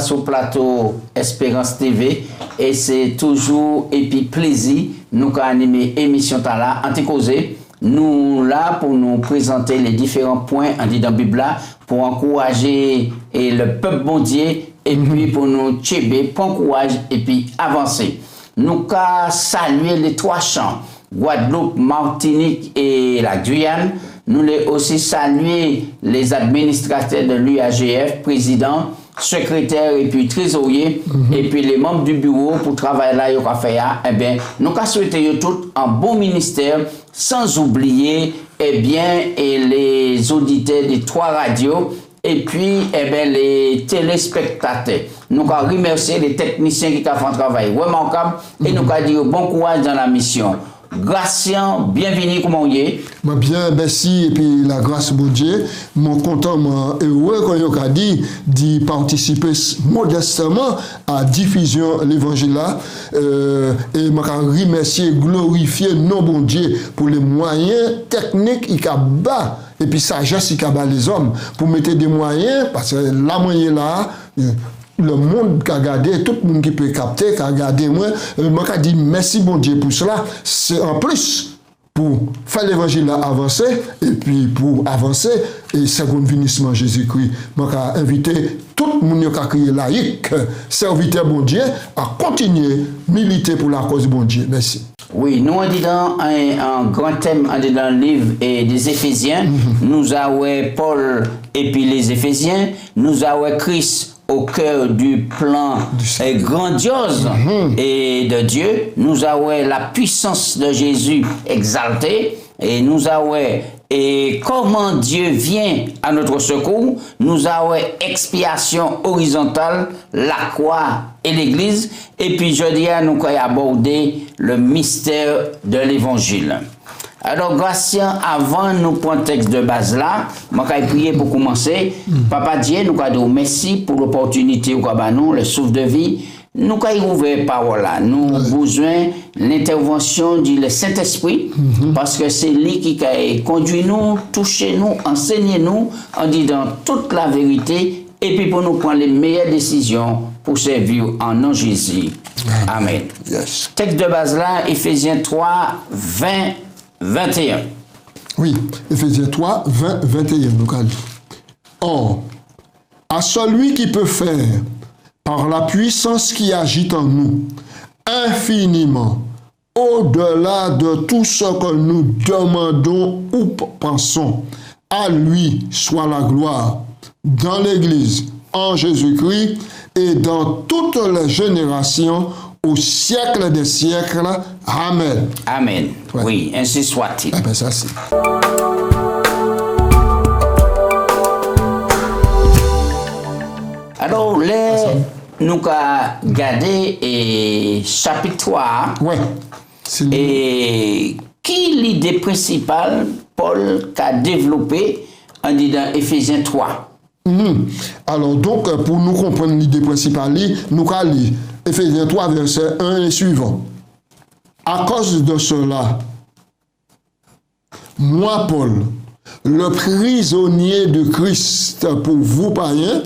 sur le plateau Espérance TV et c'est toujours et puis plaisir nous animer émission là en causé. Nous là pour nous présenter les différents points en dit dans la Bible pour encourager et le peuple bon Dieu et puis pour nous tchéber, pour courage et puis avancer. Nous qu'à saluer les trois champs, Guadeloupe, Martinique et la Guyane. Nous les aussi saluer les administrateurs de l'UAGF, président, secrétaire et puis trésorier, et puis les membres du bureau pour travailler là, ils ont fait, eh bien, nous qu'à souhaiter tout un bon ministère, sans oublier, eh bien, et les auditeurs des trois radios, et puis, eh bien, les téléspectateurs. Nous qu'à remercier les techniciens qui ont fait un travail remarquable, et nous qu'à dire bon courage dans la mission. Gratien, bienvenue, comment vous êtes? Bien, merci, et puis la grâce de Dieu, mon content, moi, heureux, quand il a dit, d'y participer modestement à la diffusion de l'évangile là, et moi, remercier, glorifier, non, bon Dieu, pour les moyens techniques, il a bas, et puis sagesse, il a bas les hommes, pour mettre des moyens, parce que la moyen là, le monde qui a regardé, tout le monde qui peut capter, qui a regardé, moi, je dis merci bon Dieu pour cela. C'est en plus pour faire l'évangile avancer, et puis pour avancer, et second vinissement Jésus-Christ. Je invité tout le monde qui a crié laïque, serviteur bon Dieu, à continuer à militer pour la cause bon Dieu. Merci. Oui, nous on dit dans un grand thème, on dit dans le livre des Éphésiens, nous avons Paul et puis les Éphésiens, nous avons Christ au cœur du plan grandiose et de Dieu. Nous avons la puissance de Jésus exaltée et nous avons et comment Dieu vient à notre secours. Nous avons expiation horizontale, la croix et l'église. Et puis je dis à nous qu'on a abordé le mystère de l'évangile. Alors, Gratien, avant nous prendre le texte de base là, je vais prier pour commencer. Papa Dieu, nous avons merci pour l'opportunité au nous, le souffle de vie. Nous avons ouvert parole là. Nous avons besoin de l'intervention du Saint-Esprit, parce que c'est lui qui a conduit nous, touché nous, enseigné nous, en disant toute la vérité, et puis pour nous prendre les meilleures décisions pour servir en nom de Jésus. Amen. Yes. Texte de base là, Éphésiens 3, 20. 21. Oui, Éphésiens 3, 20, 21, nous avons dit. Or, à celui qui peut faire, par la puissance qui agit en nous, infiniment, au-delà de tout ce que nous demandons ou pensons, à lui soit la gloire, dans l'Église, en Jésus-Christ, et dans toutes les générations, au siècle des siècles. Amen. Amen. Ouais. Oui, ainsi soit-il. Ah ben ça c'est. Alors, nous avons gardé chapitre 3. Oui. Et qui l'idée principale, Paul, a développé en disant Éphésiens 3? Alors, donc, pour nous comprendre l'idée principale, nous allons lire Éphésiens 3, verset 1 et suivant. À cause de cela, moi, Paul, le prisonnier de Christ pour vous païens,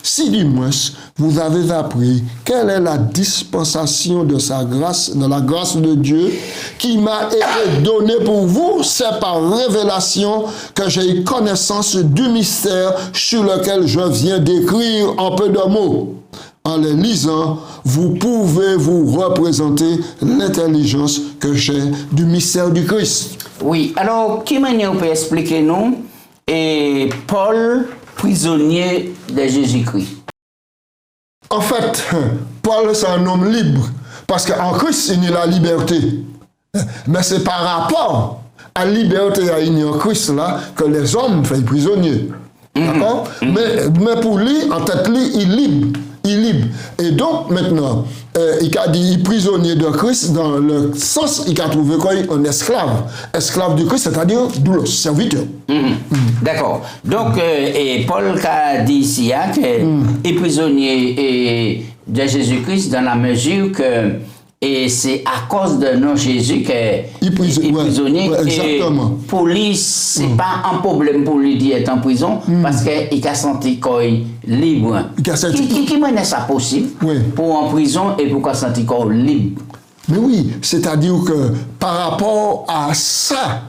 si du moins vous avez appris quelle est la dispensation de sa grâce, de la grâce de Dieu qui m'a été donnée pour vous, c'est par révélation que j'ai eu connaissance du mystère sur lequel je viens d'écrire en peu de mots. En les lisant, vous pouvez vous représenter l'intelligence que j'ai du mystère du Christ. Oui, alors, qui manière peut expliquer nous et Paul, prisonnier de Jésus-Christ? En fait, Paul, c'est un homme libre, parce qu'en Christ, il y a la liberté. Mais c'est par rapport à la liberté en Christ là que les hommes font prisonniers. D'accord? Mais pour lui, en tête, lui, il est libre. Il est libre. Et donc, maintenant, il a dit prisonnier de Christ dans le sens, il a trouvé quoi? Un esclave. Esclave du Christ, c'est-à-dire doulos, serviteur. D'accord. Donc, et Paul a dit ici qu'il est prisonnier de Jésus-Christ dans la mesure que et c'est à cause de nos Jésus qu'il est prisonnier. Ouais, exactement. Et pour lui, c'est pas un problème pour lui d'être en prison parce qu'il a senti corps libre. Qui mène ça possible pour en prison et pour qu'il senti corps libre? Mais oui, c'est-à-dire que par rapport à ça,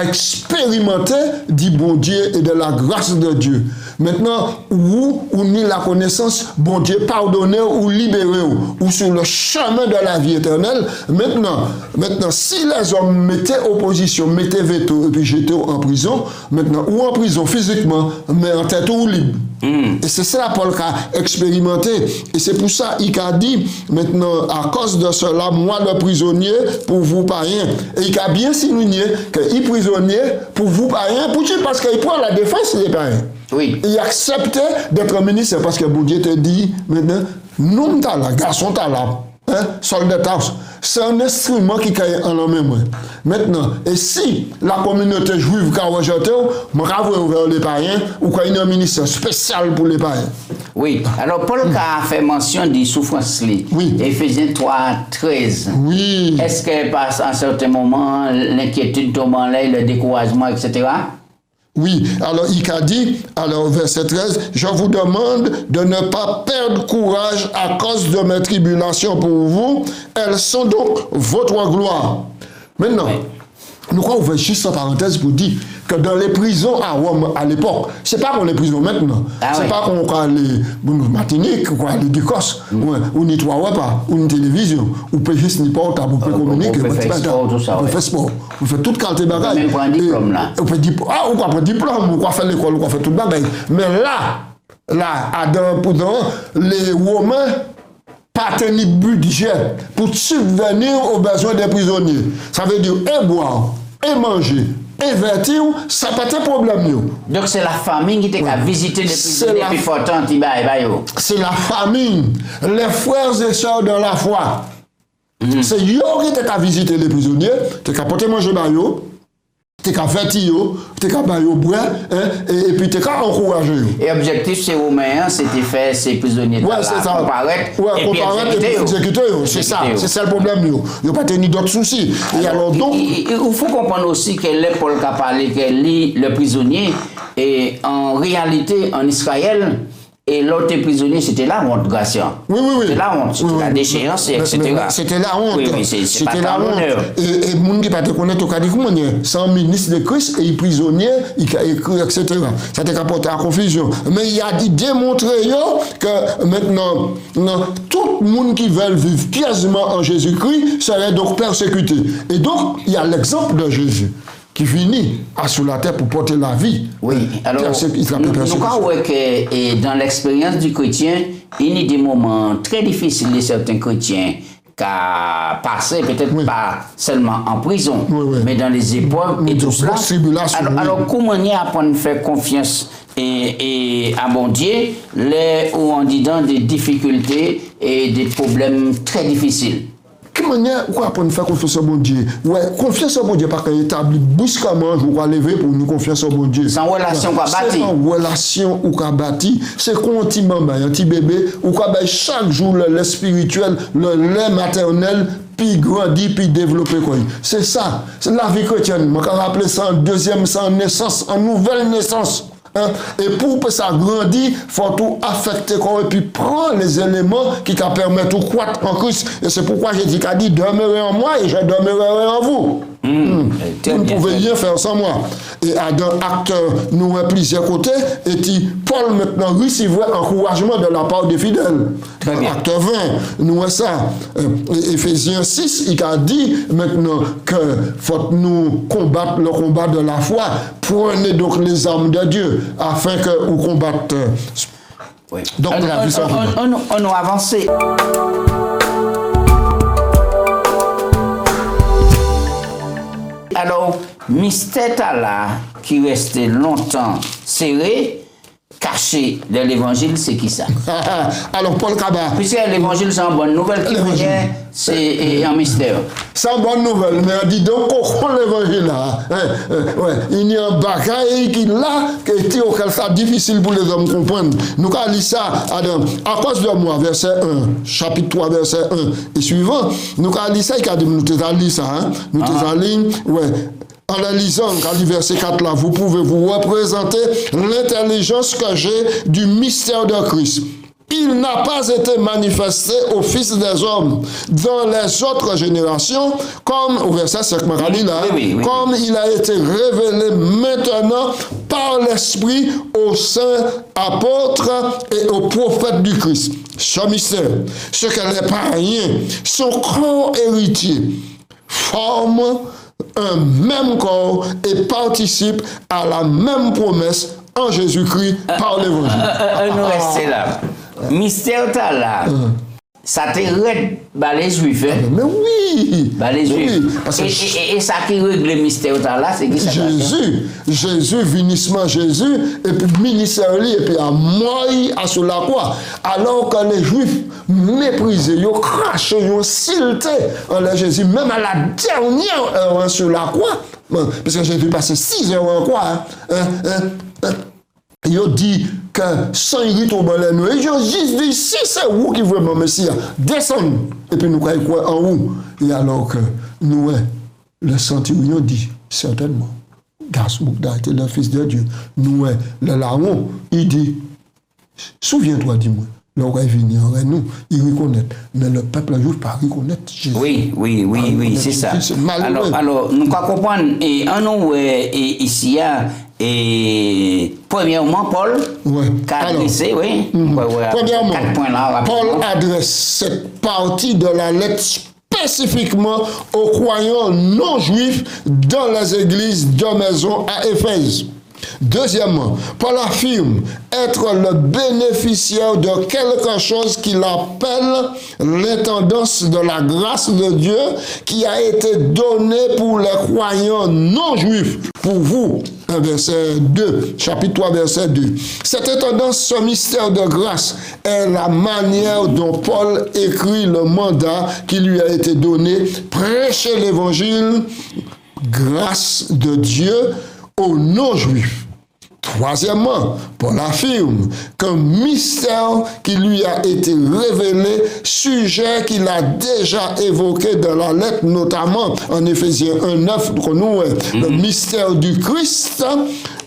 expérimenter du bon Dieu et de la grâce de Dieu. Maintenant, où ni la connaissance, bon Dieu pardonner ou libérer ou sur le chemin de la vie éternelle. Maintenant, si les hommes mettaient opposition, mettaient veto et puis j'étais en prison, maintenant, ou en prison physiquement, mais en tête ou libre. Et c'est ça Paul qui a expérimenté. Et c'est pour ça qu'il a dit, maintenant, à cause de cela, moi le prisonnier, pour vous païens. Et il a bien signé qu'il est prisonnier pour vous païens, parce qu'il prend la défense des païens. Oui. Il acceptait d'être ministre parce que bon Dieu te dit, maintenant, nous t'as là, garçon t'as là. Soldat, c'est un instrument qui est en la main. Maintenant, et si la communauté juive a rejeté, je vais ouvrir les païens ou qu'il y a un ministère spécial pour les païens. Oui, alors Paul a fait mention des souffrances. Oui. Éphésiens 3, 13. Oui. Est-ce qu'elle passe à un certain moment l'inquiétude tombe en l'air, le découragement, etc.? Oui, alors il a dit, alors verset 13, je vous demande de ne pas perdre courage à cause de mes tribulations pour vous, elles sont donc votre gloire. Maintenant, nous croyons ouvrir juste en parenthèse pour dire que dans les prisons à Rome à l'époque, c'est pas pour les prisons maintenant, c'est pas qu'on va aller Martinique, qu'on va aller d'Écosse, ou ni trois repas, ou une télévision, ou peut juste ni pas, ou peut communiquer, on peut faire sport, tout ça, on peut faire sport, on peut faire toute qualité de bagaille. Même prendre un diplôme là. On peut dire, ou quoi prendre diplôme, ou quoi faire l'école, ou quoi faire toute bagaille. Mais les Romains pas tenir budget pour subvenir aux besoins des prisonniers. Ça veut dire et boire, et manger, et vêtir, ça pas de problème. Donc c'est la famille qui t'a visité les prisonniers plus forts. C'est la famille, les frères et sœurs de la foi. C'est eux qui t'a visité les prisonniers, t'as porté manger bayo. T'es qu'à vêtir, t'es qu'à bailler au bois, et puis t'es qu'à encourager. Et l'objectif, c'est Romain, c'était faire ces prisonniers comparaître et puis exécuter. C'est ça, c'est ça le problème. Il n'y a pas tenu d'autres soucis. Et alors donc. Il faut comprendre aussi que Paul a parlé que le prisonnier, et en réalité, en Israël, et l'autre prisonnier, c'était la honte, Gratien. Oui. C'était la honte, c'était la déchéance, etc. C'était la honte. Oui, c'était la honte. Et le monde qui ne connaît pas comment c'est un ministre de Christ et il est prisonnier, il a écrit, etc. Ça t'a apporté à la confusion. Mais il a dit démontrer que maintenant, tout le monde qui veut vivre pieusement en Jésus-Christ serait donc persécuté. Et donc, il y a l'exemple de Jésus qui finit sous la terre pour porter la vie. Oui, alors, nous croyons que dans l'expérience du chrétien, il y a des moments très difficiles de certains chrétiens qui ont passé, peut-être pas seulement en prison, mais dans les épreuves et tout cela. Alors, comment on apprend à faire confiance et à bon Dieu, où on dit dans des difficultés et des problèmes très difficiles? Quoi pour nous faire confiance au bon Dieu? Ouais, confiance au bon Dieu, parce qu'il établit brusquement, je crois lever pour nous confiance au bon Dieu. C'est en relation qu'on a bâti. C'est en relation qu'on a bâti. C'est qu'on petit maman, un petit bébé, ou qu'on a chaque jour le lait spirituel, le lait maternel, puis grandir, puis développer quoi. C'est ça. C'est la vie chrétienne. On peut rappeler ça en deuxième, en naissance, en nouvelle naissance. Et pour que ça grandisse, il faut tout affecter et puis prendre les éléments qui permettent de croître en Christ. Et c'est pourquoi j'ai dit qu'il dit demeurez en moi et je demeurerai en vous. Vous ne pouvez rien faire sans moi. Et dans Acte, nous avons plusieurs côtés. Et Paul maintenant recevrait encouragement de la part des fidèles. Acte 20, nous avons ça. Éphésiens 6, il a dit maintenant que faut nous combattre le combat de la foi. Prenez donc les armes de Dieu afin que vous combattez. Donc on a avancé. Alors, mystère là, qui restait longtemps serré, caché caché de l'évangile, c'est qui ça? Alors, Paul Kaba. Puisque l'évangile, c'est une bonne nouvelle qui vient, c'est un mystère. C'est une bonne nouvelle, mais on dit donc, on l'évangile là. Ouais. Il y a un bagaille qui là, qui est auquel ça difficile pour les hommes comprendre. Nous allons lire ça, Adam, à cause de moi, verset 1, chapitre 3, verset 1 et suivant. Nous allons lire ça, nous allons lire ça, hein. Nous allons lire, ouais. En la lisant, quand le verset 4 là, vous pouvez vous représenter l'intelligence que j'ai du mystère de Christ. Il n'a pas été manifesté au Fils des hommes dans les autres générations, comme au verset 5, comme il a été révélé maintenant par l'Esprit aux saints apôtres et aux prophètes du Christ. Ce mystère, ce que les païens, son corps héritier, forme un même corps et participe à la même promesse en Jésus-Christ par l'évangile. Nous restons là. Mystère là. Ça te règle les Juifs. Mais oui. Les Juifs. Oui, et ça qui règle le mystère là, c'est qui ça? Jésus, vinissement Jésus, et puis ministère et puis à mort sur la croix. Alors que les Juifs méprisaient, ils crachaient, ils siltaient en Jésus, même à la dernière heure sur la croix. Parce que Jésus passait 6 heures en croix. Ils ont dit que sans y tomber les nuits, ils ont juste dit si c'est vous qui vraiment Messie, descendez. Et puis nous croyons quoi en vous. Et alors que nous, le centurion dit certainement, Gasmoukda était le Fils de Dieu. Nous, le larron, il dit, souviens-toi, dis-moi. L'aurait venu en nous, il reconnaît. Mais le peuple juif pas reconnaître Jésus. Oui, c'est ça. Alors, nous comprenons, et en nous, ici, premièrement, Paul, a adressé, premièrement, Paul adresse cette partie de la lettre spécifiquement aux croyants non juifs dans les églises de maison à Éphèse. Deuxièmement, Paul affirme être le bénéficiaire de quelque chose qu'il appelle l'intendance de la grâce de Dieu qui a été donnée pour les croyants non juifs. Pour vous, verset 2, chapitre 3, verset 2. Cette intendance, ce mystère de grâce est la manière dont Paul écrit le mandat qui lui a été donné, prêcher l'évangile, grâce de Dieu aux non-juifs. Troisièmement, Paul affirme qu'un mystère qui lui a été révélé, sujet qu'il a déjà évoqué dans la lettre, notamment en Éphésiens 1:9, le mystère du Christ.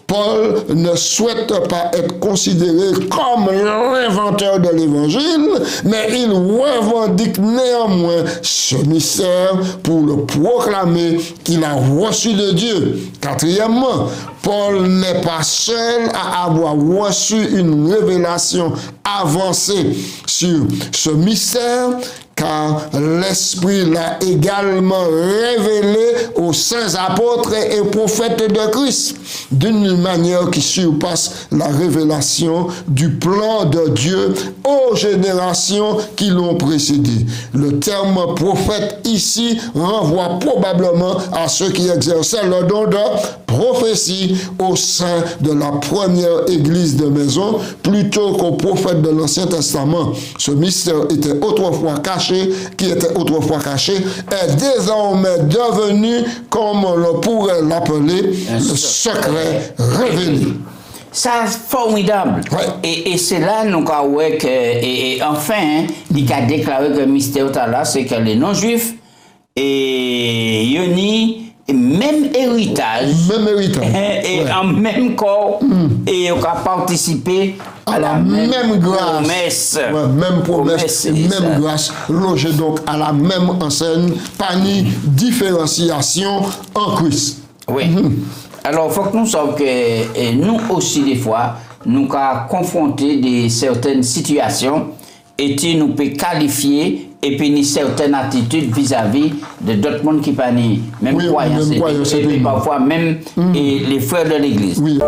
Paul ne souhaite pas être considéré comme l'inventeur de l'évangile, mais il revendique néanmoins ce mystère pour le proclamer qu'il a reçu de Dieu. Quatrièmement, Paul n'est pas seul à avoir reçu une révélation avancée sur ce mystère, car l'Esprit l'a également révélé aux saints apôtres et prophètes de Christ, d'une manière qui surpasse la révélation du plan de Dieu aux générations qui l'ont précédé. Le terme prophète ici renvoie probablement à ceux qui exerçaient le don de prophétie au sein de la première église de maison, plutôt qu'aux prophètes de l'Ancien Testament. Ce mystère était autrefois caché, est désormais devenu, comme on le pourrait l'appeler, le secret révélé. Ça, formidable. Ouais. Et c'est là, nous avons que, et enfin, il a déclaré que le mystère là, c'est que les non-juifs, et Yoni, même héritage, et en même corps, et on a participé à la même grâce. Même promesse, même grâce, logé donc à la même enseigne, pas ni différenciation en Christ. Oui. Alors, il faut que nous sachions que nous aussi, des fois, nous avons confronté des certaines situations et nous pouvons qualifier et puis une certaine attitude vis-à-vis de d'autres mondes qui pas ni même croyance et puis parfois même et les frères de l'église. Oui.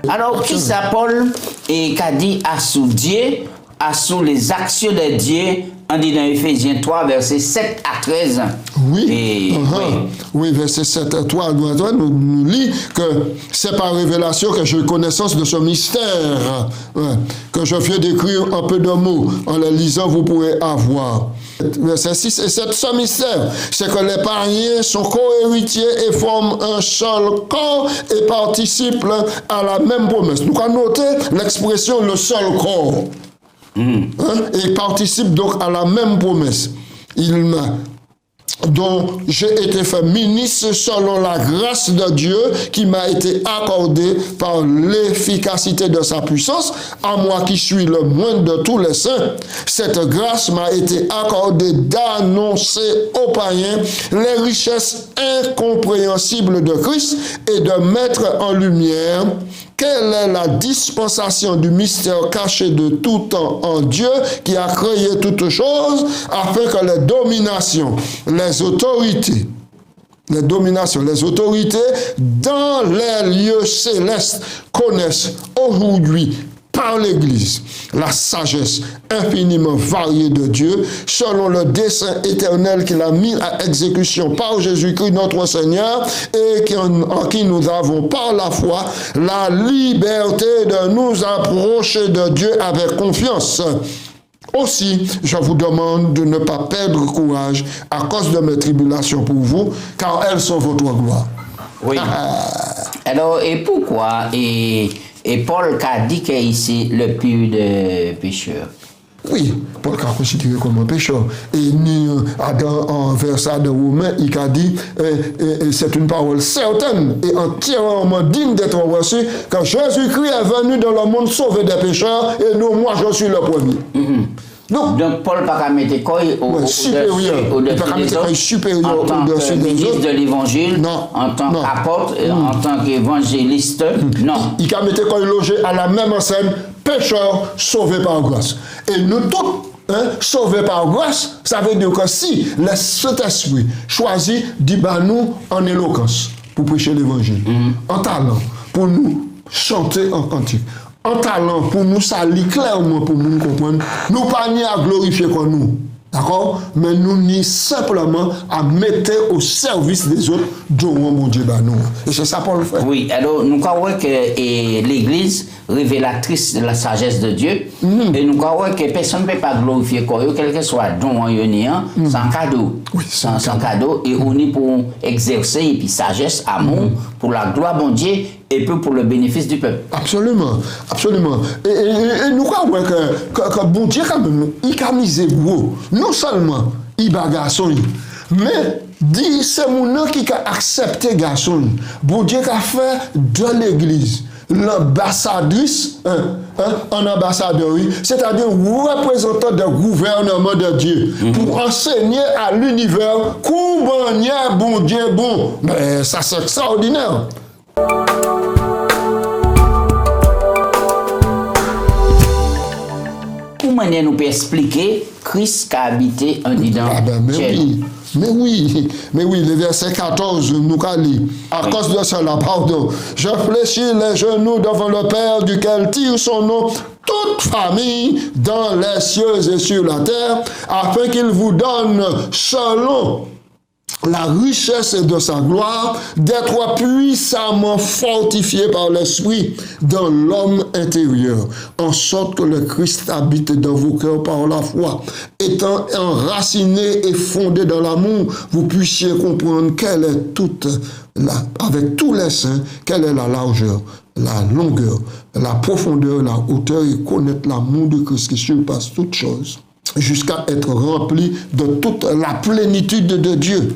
Alors qui ça Paul et qu'a dit à sous Dieu, à sous les actions de Dieu on dit dans Éphésiens 3, versets 7 à 13. Oui, Et, oui, verset 7 à 3, nous lit que c'est par révélation que j'ai connaissance de ce mystère, que je viens d'écrire un peu de mots. En le lisant, vous pourrez avoir. Verset 6 et 7, ce mystère, c'est que les païens sont co-héritiers et forment un seul corps et participent à la même promesse. Nous avons noté l'expression le seul corps. Et participent donc à la même promesse. Dont j'ai été fait ministre selon la grâce de Dieu qui m'a été accordée par l'efficacité de sa puissance, à moi qui suis le moindre de tous les saints. Cette grâce m'a été accordée d'annoncer aux païens les richesses incompréhensibles de Christ et de mettre en lumière quelle est la dispensation du mystère caché de tout temps en Dieu qui a créé toutes choses afin que les dominations, les autorités dans les lieux célestes connaissent aujourd'hui par l'Église la sagesse infiniment variée de Dieu selon le dessein éternel qu'il a mis à exécution par Jésus-Christ notre Seigneur et en qui nous avons par la foi la liberté de nous approcher de Dieu avec confiance. Aussi, je vous demande de ne pas perdre courage à cause de mes tribulations pour vous, car elles sont votre gloire. Oui. Alors, et pourquoi et Paul a dit qu'ici le pire des pécheurs? Oui, Paul a considéré comme un pécheur. Et en verset de Romains, il a dit, c'est une parole certaine et entièrement digne d'être reçue, quand Jésus-Christ est venu dans le monde sauver des pécheurs, et non, moi je suis le premier. Donc Paul n'a pas mettre quoi supérieur. Il n'a pas mettre quoi supérieur au-dessus des ministre autres. de l'évangile, en tant qu'apôtre, en tant qu'évangéliste, non. Il a mettre quoi logé à la même enseigne, pécheur sauvé par grâce. Et nous tous, sauvés par grâce, ça veut dire que si le Saint-Esprit choisit nous en éloquence pour prêcher l'évangile, en talent pour nous chanter en cantique, en talent pour nous salir clairement pour nous comprendre, nous pas ni à glorifier comme nous, d'accord, mais nous ni simplement à mettre au service des autres dont mon Dieu nous. Et c'est ça Paul le fait. Oui, alors nous croyons que l'Église révélatrice de la sagesse de Dieu, et nous croyons que personne ne peut pas glorifier quoi, quel que soit don sans cadeau, oui, sans cadeau, et on est pour exercer et puis sagesse, amour pour la gloire de Dieu et puis pour le bénéfice du peuple. Absolument, absolument. Et nous croyons que bon Dieu quand même, il a misé gros. Non seulement il bat garçon, mais dit c'est mon qui a accepté garçon. Bon Dieu a fait de l'Église l'ambassadrice, un ambassadeur, c'est-à-dire représentant du gouvernement de Dieu, pour enseigner à l'univers comment bon Dieu bon. Mais ça c'est extraordinaire. Comment nous peut expliquer Christ qui a habité en dedans? Mais oui, le verset 14, nous lit. À cause de cela, pardon, je fléchis les genoux devant le Père duquel tire son nom toute famille dans les cieux et sur la terre, afin qu'il vous donne selon la richesse de sa gloire, d'être puissamment fortifié par l'Esprit dans l'homme intérieur, en sorte que le Christ habite dans vos cœurs par la foi. Étant enraciné et fondé dans l'amour, vous puissiez comprendre quelle est avec tous les saints, quelle est la largeur, la longueur, la profondeur, la hauteur, et connaître l'amour de Christ qui surpasse toutes choses, jusqu'à être rempli de toute la plénitude de Dieu.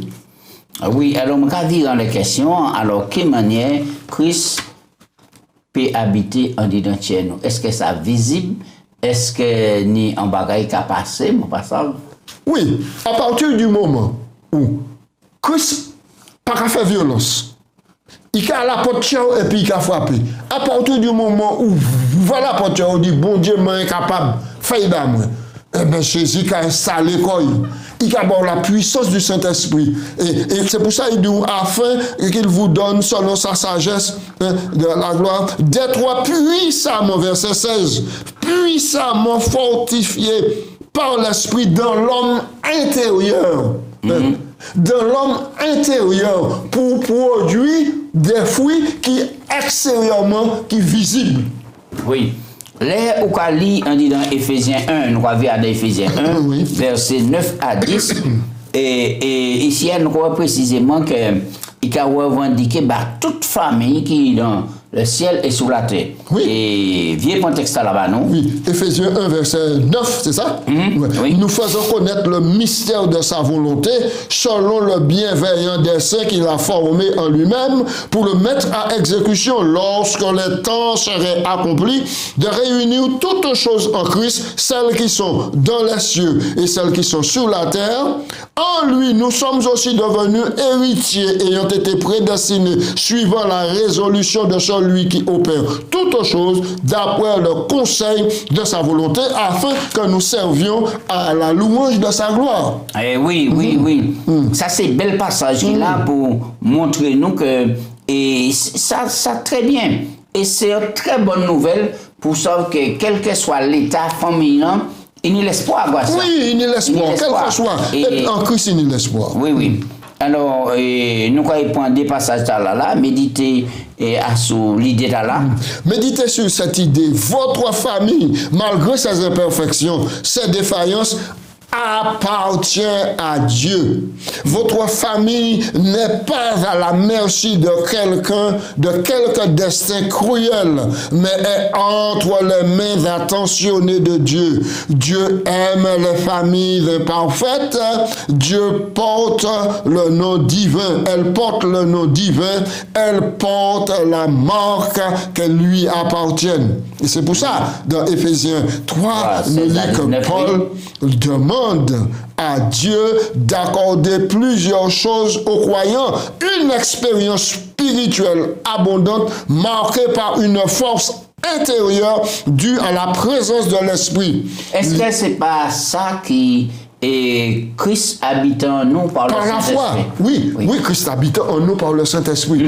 Oui, alors on va dire dans les questions, alors quelle manière Christ peut habiter en dedans de nous? Est-ce que c'est visible? Est-ce que ni en bagaille qui a passé, mon passage? Oui, à partir du moment où Christ n'a pas fait violence, il a la porte et puis il a frappé. À partir du moment où voilà la porte, on dit bon Dieu m'est incapable, fais moi. Eh bien, Jésus a installé quoi? Il a la puissance du Saint-Esprit. Et c'est pour ça qu'il dit, afin qu'il vous donne, selon sa sagesse, de la gloire, d'être puissamment, verset 16, puissamment fortifié par l'esprit dans l'homme intérieur. Dans l'homme intérieur pour produire des fruits qui extérieurement qui visibles. Oui. Là, au Kali, on dit dans Éphésiens 1, nous avons vu dans Éphésiens 1, Oui. versets 9 à 10. Et ici, nous voit précisément que il a revendiqué toute famille qui est dans le ciel et sous la terre. Oui. Et vieux contexte là-bas, non? Oui, Éphésiens 1, verset 9, c'est ça? Ouais. Oui. Nous faisons connaître le mystère de sa volonté selon le bienveillant dessein qu'il a formé en lui-même pour le mettre à exécution lorsque les temps seraient accomplis, de réunir toutes choses en Christ, celles qui sont dans les cieux et celles qui sont sur la terre. En lui, nous sommes aussi devenus héritiers ayant été prédestinés suivant la résolution de celui qui opère toutes choses d'après le conseil de sa volonté afin que nous servions à la louange de sa gloire. Oui. Ça, c'est bel passage là pour montrer nous que et ça très bien. Et c'est une très bonne nouvelle pour savoir que quel que soit l'état familial, il y a l'espoir. Oui, il y a l'espoir, quel que soit. Et en Christ, il y a l'espoir. Oui. Alors, nous allons prendre des passages là, méditer sur l'idée là. Méditez sur cette idée. Votre famille, malgré ses imperfections, ses défaillances, appartient à Dieu. Votre famille n'est pas à la merci de quelqu'un, de quelque destin cruel, mais est entre les mains attentionnées de Dieu. Dieu aime les familles imparfaites. Dieu porte le nom divin. Elle porte le nom divin. Elle porte la marque qu'elle lui appartienne. Et c'est pour ça, dans Éphésiens 3, nous dit que Paul demande à Dieu d'accorder plusieurs choses aux croyants, une expérience spirituelle abondante marquée par une force intérieure due à la présence de l'Esprit. Est-ce que c'est pas ça qui est Christ habitant en nous par le Saint-Esprit? Par la foi, oui, Christ habite en nous par le Saint-Esprit.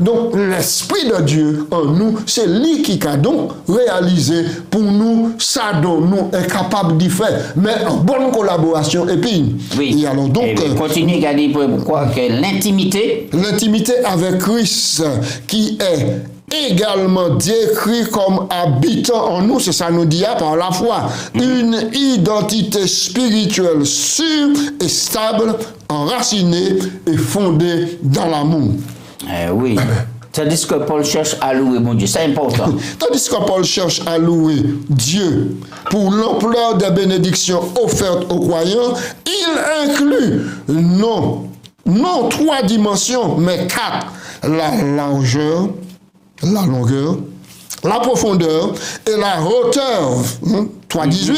Donc, l'Esprit de Dieu en nous, c'est lui qui a donc réalisé pour nous ça dont nous est capable d'y faire, mais en bonne collaboration. Et puis, oui. Et alors donc, continue à dire pourquoi que l'intimité avec Christ qui est également décrit comme habitant en nous, c'est ça nous dit par la foi, une identité spirituelle sûre et stable, enracinée et fondée dans l'amour. Oui. Tandis que Paul cherche à louer mon Dieu, c'est important. Tandis que Paul cherche à louer Dieu pour l'ampleur des bénédictions offertes aux croyants, il inclut non 3 dimensions, mais 4. La largeur, la longueur, la profondeur et la hauteur. 3,18.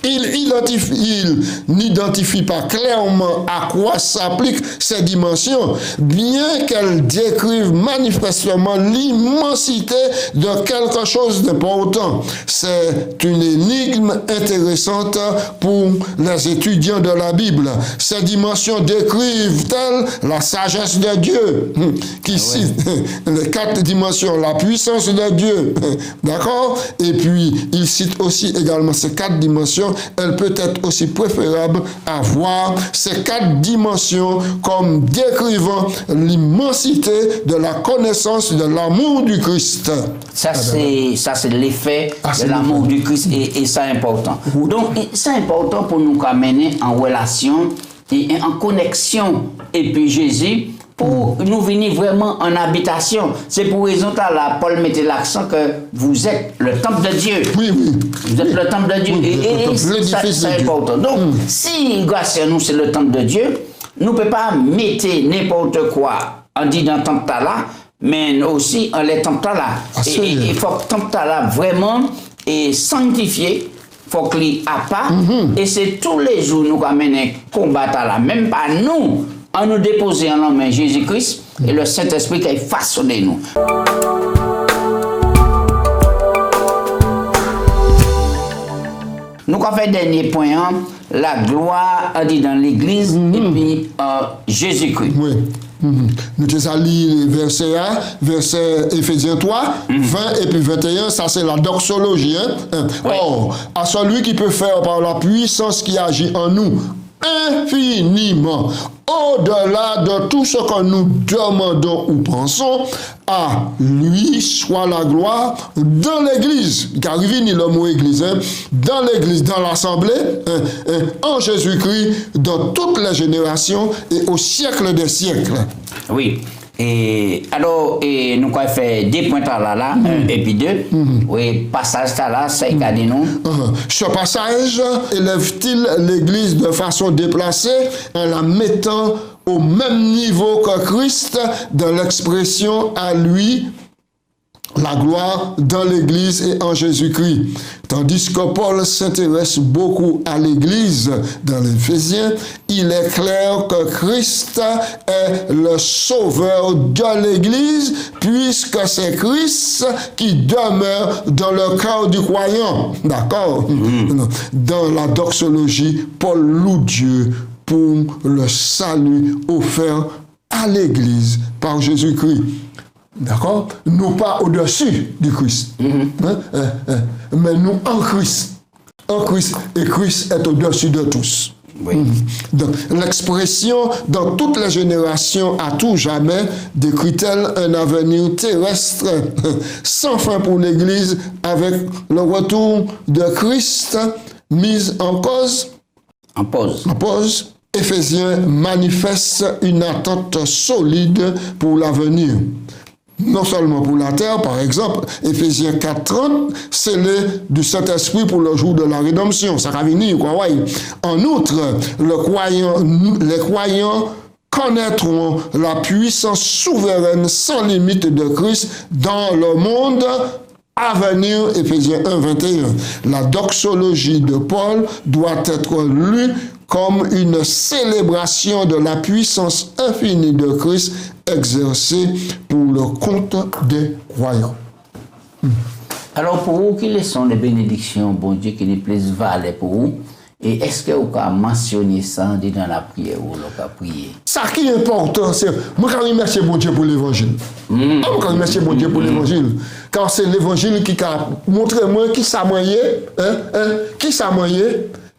Il n'identifie pas clairement à quoi s'appliquent ces dimensions, bien qu'elles décrivent manifestement l'immensité de quelque chose d'important. C'est une énigme intéressante pour les étudiants de la Bible. Ces dimensions décrivent-elles la sagesse de Dieu, qui cite les 4 dimensions, la puissance de Dieu, d'accord? Et puis, il cite aussi également ces 4 dimensions. Elle peut être aussi préférable à voir ces 4 dimensions comme décrivant l'immensité de la connaissance de l'amour du Christ. Ça, c'est l'effet de l'amour du Christ et c'est important. Donc, c'est important pour nous amener en relation et en connexion et puis Jésus pour nous venir vraiment en habitation. C'est pour raison que là, Paul mettait l'accent que vous êtes le temple de Dieu. Oui. Vous êtes le temple de Dieu. Et c'est important. Donc, si grâce à nous, c'est le temple de Dieu, nous ne pouvons pas mettre n'importe quoi en dit dans le temple là, mais aussi en les temples là. Il faut que le temple là vraiment est sanctifié. Il faut qu'il y a pas. Et c'est tous les jours nous amener combattre là. Même pas nous. En nous déposer en la main Jésus-Christ et le Saint-Esprit qui a façonné nous. Nous avons fait le dernier point, la gloire dit dans l'Église et puis Jésus-Christ. Oui. Nous avons lu verset 1, verset Éphésiens 3, 20 et puis 21, ça c'est la doxologie. Hein? Or, à celui qui peut faire par la puissance qui agit en nous, infiniment, au-delà de tout ce que nous demandons ou pensons, à lui soit la gloire dans l'Église, car il vient le mot Église, hein, dans l'Église, dans l'Assemblée, en Jésus-Christ, dans toutes les générations et au siècle des siècles. Oui. Et alors, nous avons fait des points là, un et puis deux. Oui, passage là, c'est qu'a dit nous. Ce passage élève-t-il l'Église de façon déplacée en la mettant au même niveau que Christ dans l'expression à lui la gloire dans l'Église et en Jésus-Christ. Tandis que Paul s'intéresse beaucoup à l'Église dans l'Éphésiens, il est clair que Christ est le sauveur de l'Église, puisque c'est Christ qui demeure dans le cœur du croyant. D'accord? Dans la doxologie, Paul loue Dieu pour le salut offert à l'Église par Jésus-Christ. D'accord? Nous pas au-dessus du Christ. Mais nous en Christ. En Christ. Et Christ est au-dessus de tous. Oui. Donc, l'expression dans toutes les générations à tout jamais décrit-elle un avenir terrestre sans fin pour l'Église avec le retour de Christ mis en cause? En pause. En pause. Éphésiens manifeste une attente solide pour l'avenir. Non seulement pour la terre, par exemple, Éphésiens 4:30, scellé du Saint-Esprit pour le jour de la rédemption. Ça va venir, quoi, ouais. En outre, les croyants connaîtront la puissance souveraine sans limite de Christ dans le monde à venir, Éphésiens 1:21. La doxologie de Paul doit être lue comme une célébration de la puissance infinie de Christ exercée pour le compte des croyants. Alors pour vous, quelles sont les bénédictions, bon Dieu, qui les plaisent valer pour vous? Et est-ce que vous avez mentionné ça dans la prière ou vous avez prié? Ça qui est important, c'est moi je remercie bon Dieu pour l'évangile. Je remercie bon Dieu pour l'évangile. Car c'est l'évangile qui a montré moi qui ça moyen, qui ça moyen.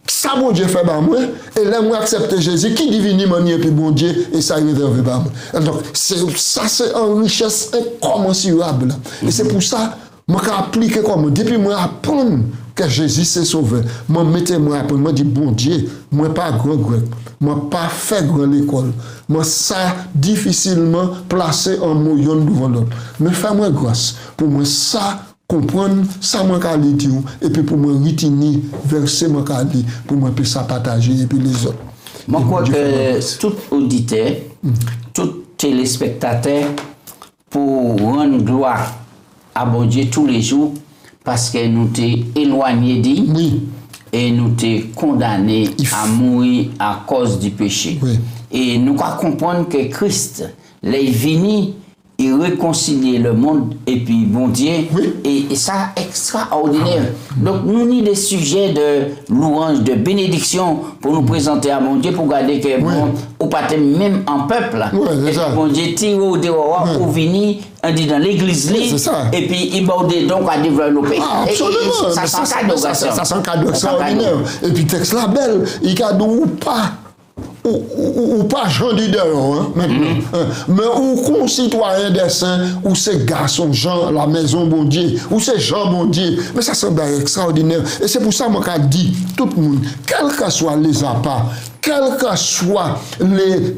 Ça, bon Dieu fait par moi, et là, moi, accepter Jésus, qui divine manier, puis bon Dieu, et ça réservé par moi. Donc, ça, c'est une richesse incommensurable. Et c'est pour ça, moi, je applique comme, depuis moi, apprendre que Jésus s'est sauvé, moi, mettez-moi apprendre, moi, dis, bon Dieu, moi, pas grand grec, moi, pas fait grand l'école, moi, ça, difficilement placé en moyen devant l'autre. Mais fais-moi grâce, pour moi, ça, comprendre ça moi qu'a dit et puis pour moi retenir verser moi qu'a dit pour moi puis ça partager et puis les autres. Moi crois que tout auditeur, tout téléspectateur pour rendre gloire à bon Dieu tous les jours parce que nous t'es éloigné dit et nous t'es condamné à mourir à cause du péché. Et nous croyons comprendre que Christ l'est venu et réconcilier le monde et puis bon Dieu et ça extraordinaire. Donc nous avons des sujets de louange, de bénédiction pour nous présenter à mon Dieu pour garder que bon, ou pas même en peuple et bon Dieu tire au dehors pour venir on dit dans l'église et puis il va donc à développer. Absolument. Ça sent un cadeau extraordinaire. Et puis texte là belle, il cadeau ou pas. Ou pas Jean du dehors, hein, maintenant. Mais ou concitoyen des saints, ou ces garçons Jean, la maison bon Dieu, ou ces Jean bon Dieu. Mais ça semble extraordinaire. Et c'est pour ça que je dis, tout le monde, quels que soient les appâts, quelles que soient les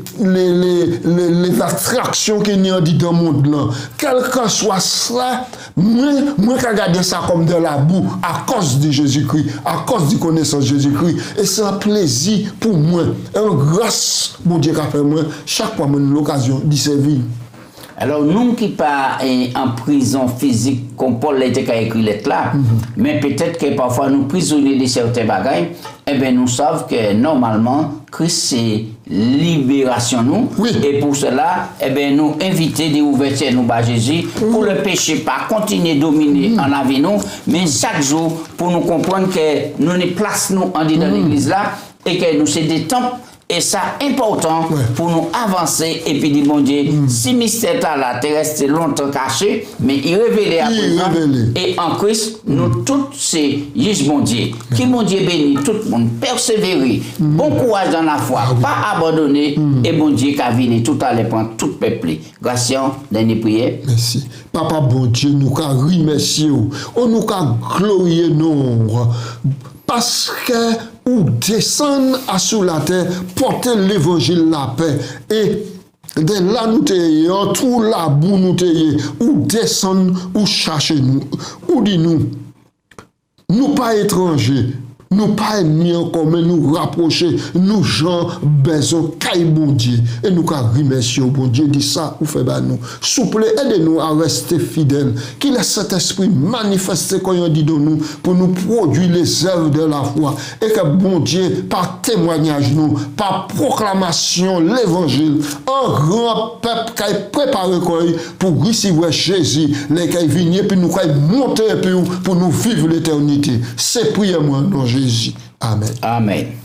attractions qu'il y a dans le monde là, quel que soit cela, moi je regarde ça comme de la boue à cause de Jésus-Christ, à cause de connaissance de Jésus-Christ. Et c'est un plaisir pour moi, une grâce, mon Dieu, qu'a fait moi, chaque fois que j'ai l'occasion d'y servir. Alors, nous qui pas en prison physique, comme Paul l'a écrit lettre là, mais peut-être que parfois nous prisonniers de certains bagages, eh bien nous savons que normalement, Christ c'est libération nous. Et pour cela, eh bien nous inviter des ouvertures nous bas Jésus, pour le péché pas continuer à dominer en la vie nous, mais chaque jour pour nous comprendre que nous ne place nous en dans l'église là, et que nous c'est des temples Et ça important pour nous avancer et puis dire, bon Dieu, si mystère là, t'es resté longtemps caché, mais il révélé à présent. Et en Christ, nous tous, c'est juste bon Dieu. Qui mon Dieu bénit tout le monde, persévérer, bon courage dans la foi, pas abandonner, et bon Dieu qui a venu tout à l'heure pour tout peuple. Grâce, dernière prière. Merci. Papa bon Dieu, nous qu'à remercier, nous qu'à glorifier nous. Parce que ou descendre à sous la terre, porter l'évangile la paix et de là nous t'ayons, tout la boue nous t'ayons, ou descendre, ou chercher nous, ou dit nous pas étrangers, nous pas ennemis encore, mais nous rapprocher, nous gens besoin caille bon Dieu. Et nous qu'à remercier au bon Dieu, dit ça, ou fait bah nous. Souple, aidez-nous à rester fidèles. Qu'il ait cet esprit manifesté quand on dit de nous, pour nous produire les œuvres de la foi. Et que bon Dieu, par témoignage nous, par proclamation, l'évangile, un grand peuple qui est préparé pour recevoir Jésus, les qui viennent, puis nous qui monter pour nous vivre l'éternité. C'est prier moi dans Jésus. Amen. Amen.